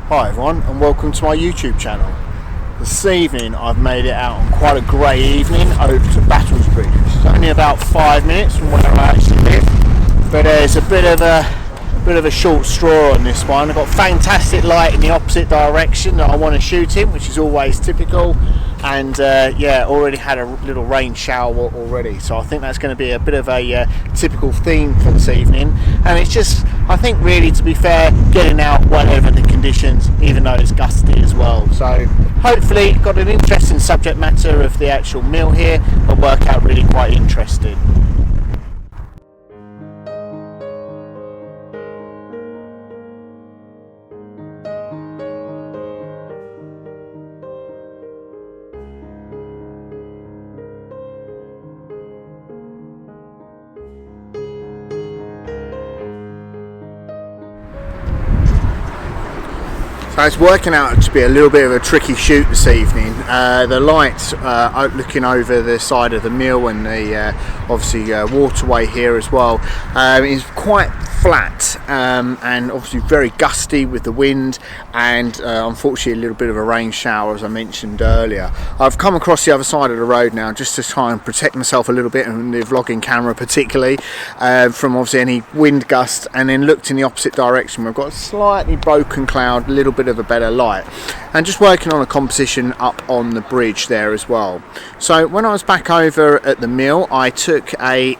Hi everyone and welcome to my YouTube channel. This evening I've made it out on quite a grey evening over to Battlesbridge, which is only about 5 minutes from where I actually live, but there's a bit of a short straw on this one. I've got fantastic light in the opposite direction that I want to shoot in, which is always typical, and already had a little rain shower already, so I think that's going to be a bit of a typical theme for this evening. And it's just, I think really, to be fair, getting out whatever the conditions, even though it's gusty as well. So hopefully got an interesting subject matter of the actual meal here, but work out really quite interesting. So it's working out to be a little bit of a tricky shoot this evening. The light looking over the side of the mill and the obviously waterway here as well is quite flat and obviously very gusty with the wind, and unfortunately a little bit of a rain shower, as I mentioned earlier. I've come across the other side of the road now just to try and protect myself a little bit, and the vlogging camera particularly, from obviously any wind gusts, and then looked in the opposite direction. We've got a slightly broken cloud, a little bit of a better light, and just working on a composition up on the bridge there as well. So when I was back over at the mill, I took a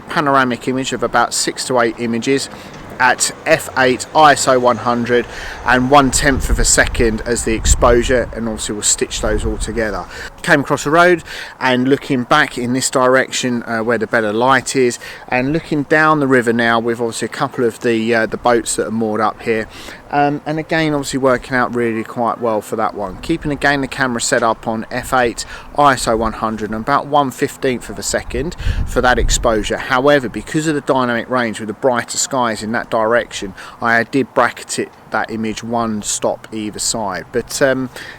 panoramic image of about 6 to 8 images at f8 ISO 100 and 1/10 of a second as the exposure, and obviously we'll stitch those all together. Came across the road and looking back in this direction where the better light is, and looking down the river now with obviously a couple of the boats that are moored up here, and again obviously working out really quite well for that one, keeping again the camera set up on f8 ISO 100 and about 1/15 of a second for that exposure. However, because of the dynamic range with the brighter skies in that direction, I did bracket that image one stop either side. But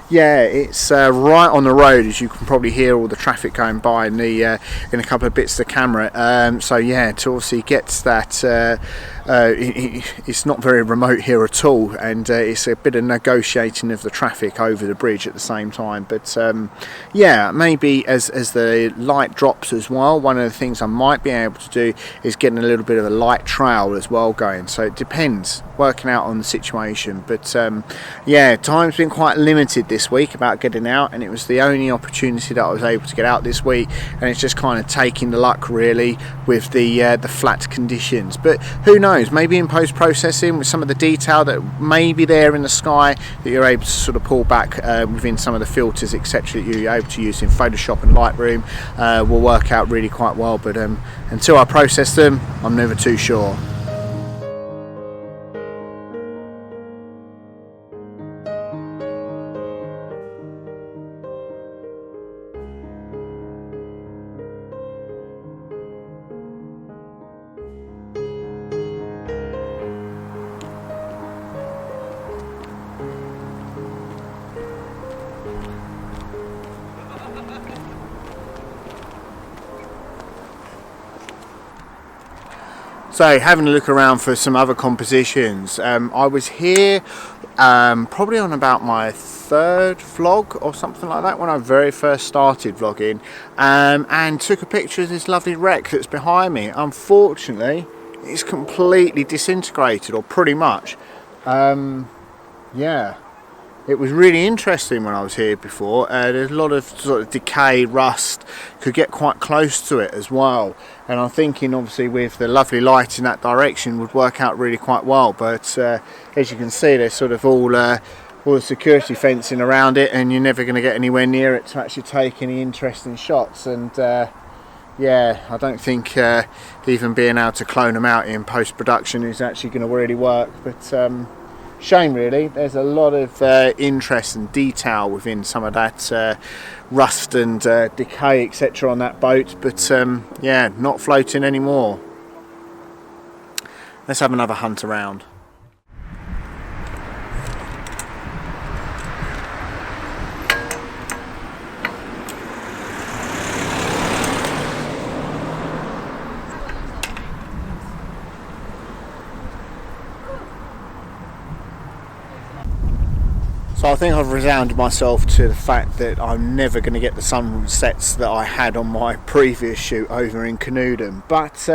yeah, it's right on the road, as you can probably hear all the traffic going by in a couple of bits of the camera. So yeah, to obviously get that, it's not very remote here at all, and it's a bit of negotiating of the traffic over the bridge at the same time. But yeah, maybe as the light drops as well, one of the things I might be able to do is getting a little bit of a light trail as well going. So it depends, working out on the situation. But yeah, time's been quite limited this week about getting out, and it was the only opportunity that I was able to get out this week, and it's just kind of taking the luck really with the flat conditions. But who knows, maybe in post-processing with some of the detail that may be there in the sky that you're able to sort of pull back within some of the filters etc that you're able to use in Photoshop and Lightroom, will work out really quite well. But until I process them, I'm never too sure. So having a look around for some other compositions, I was here probably on about my 3rd vlog or something like that when I very first started vlogging, and took a picture of this lovely wreck that's behind me. Unfortunately it's completely disintegrated, or pretty much. Yeah, it was really interesting when I was here before. There's a lot of sort of decay, rust, could get quite close to it as well, and I'm thinking obviously with the lovely light in that direction would work out really quite well. But as you can see, there's sort of all the security fencing around it, and you're never going to get anywhere near it to actually take any interesting shots. And yeah, I don't think even being able to clone them out in post-production is actually going to really work. But shame really. There's a lot of interest and detail within some of that rust and decay etc on that boat, but yeah, not floating anymore. Let's have another hunt around. I think I've resounded myself to the fact that I'm never going to get the sunsets that I had on my previous shoot over in Canooden. But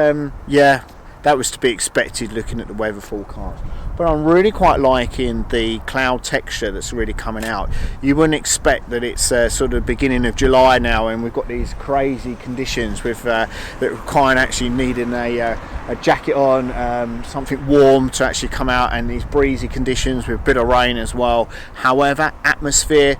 yeah, that was to be expected looking at the weather forecast. But I'm really quite liking the cloud texture that's really coming out. You wouldn't expect that it's sort of beginning of July now, and we've got these crazy conditions with that require actually needing a jacket on, something warm to actually come out, and these breezy conditions with a bit of rain as well. However, atmosphere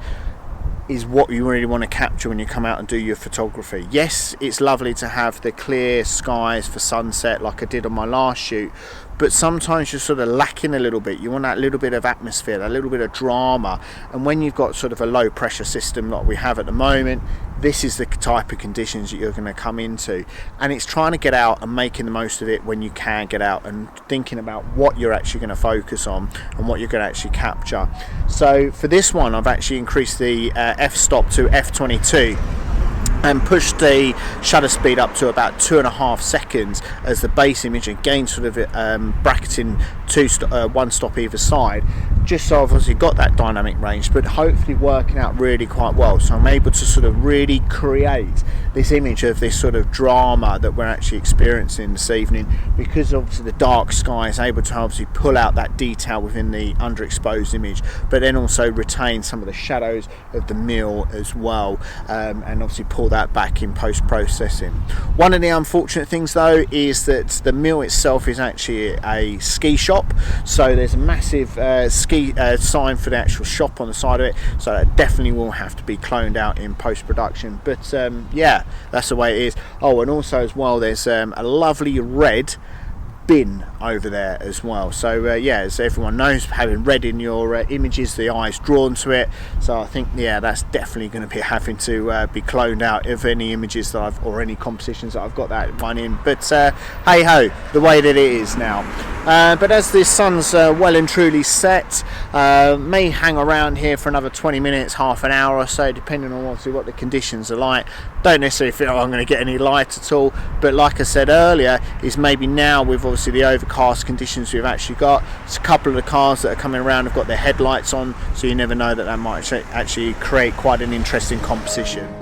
is what you really want to capture when you come out and do your photography. Yes, it's lovely to have the clear skies for sunset like I did on my last shoot, but sometimes you're sort of lacking a little bit. You want that little bit of atmosphere, that little bit of drama. And when you've got sort of a low pressure system like we have at the moment, this is the type of conditions that you're going to come into. And it's trying to get out and making the most of it when you can get out, and thinking about what you're actually going to focus on and what you're going to actually capture. So for this one, I've actually increased the f-stop to f22 and pushed the shutter speed up to about 2.5 seconds as the base image, again sort of bracketing one stop either side, just so I've obviously got that dynamic range, but hopefully working out really quite well. So I'm able to sort of really create this image of this sort of drama that we're actually experiencing this evening, because obviously the dark sky is able to obviously pull out that detail within the underexposed image, but then also retain some of the shadows of the mill as well, and obviously pull that back in post-processing. One of the unfortunate things though is that the mill itself is actually a ski shop, so there's a massive ski sign for the actual shop on the side of it, so that definitely will have to be cloned out in post-production. But yeah, that's the way it is. Oh, and also as well, there's a lovely red bin over there as well. So yeah, as everyone knows, having red in your images, the eye's drawn to it. So I think, yeah, that's definitely going to be having to be cloned out of any images that I've, or any compositions that I've got that one in. But hey ho, the way that it is now. But as the sun's well and truly set, may hang around here for another 20 minutes, half an hour or so, depending on obviously what the conditions are like. Don't necessarily feel I'm going to get any light at all, but like I said earlier, is maybe now with obviously the overcast conditions we've actually got, it's a couple of the cars that are coming around have got their headlights on, so you never know that might actually create quite an interesting composition.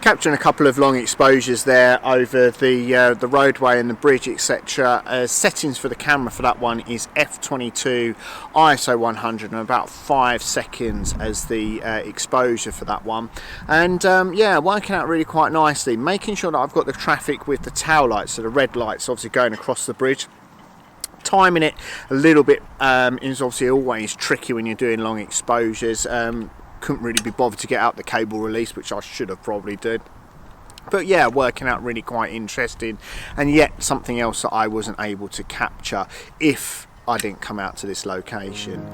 Capturing a couple of long exposures there over the roadway and the bridge, etc. Settings for the camera for that one is f22 ISO 100 and about 5 seconds as the exposure for that one. And yeah, working out really quite nicely, making sure that I've got the traffic with the tail lights, so the red lights obviously going across the bridge. Timing it a little bit is obviously always tricky when you're doing long exposures. Couldn't really be bothered to get out the cable release, which I should have probably did. But yeah, working out really quite interesting, and yet something else that I wasn't able to capture if I didn't come out to this location.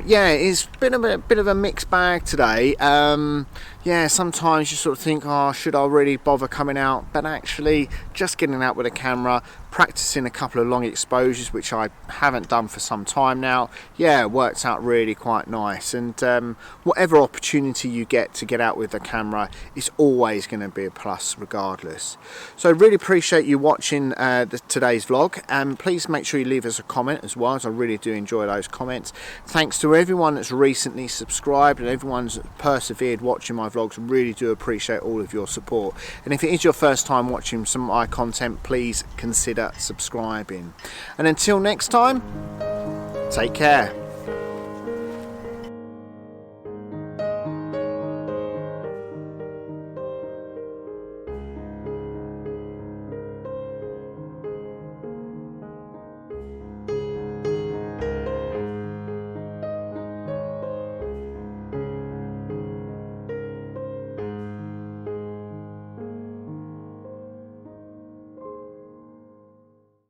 Yeah, it's been a bit of a mixed bag today. Yeah, sometimes you sort of think, oh, should I really bother coming out? But actually, just getting out with a camera, practicing a couple of long exposures, which I haven't done for some time now, yeah, it works out really quite nice. And whatever opportunity you get to get out with the camera, it's always going to be a plus regardless. So really appreciate you watching today's vlog, and please make sure you leave us a comment as well, as I really do enjoy those comments. Thanks to everyone that's recently subscribed and everyone's persevered watching my vlogs. Really do appreciate all of your support, and if it is your first time watching some of my content, please consider subscribing. And until next time, take care.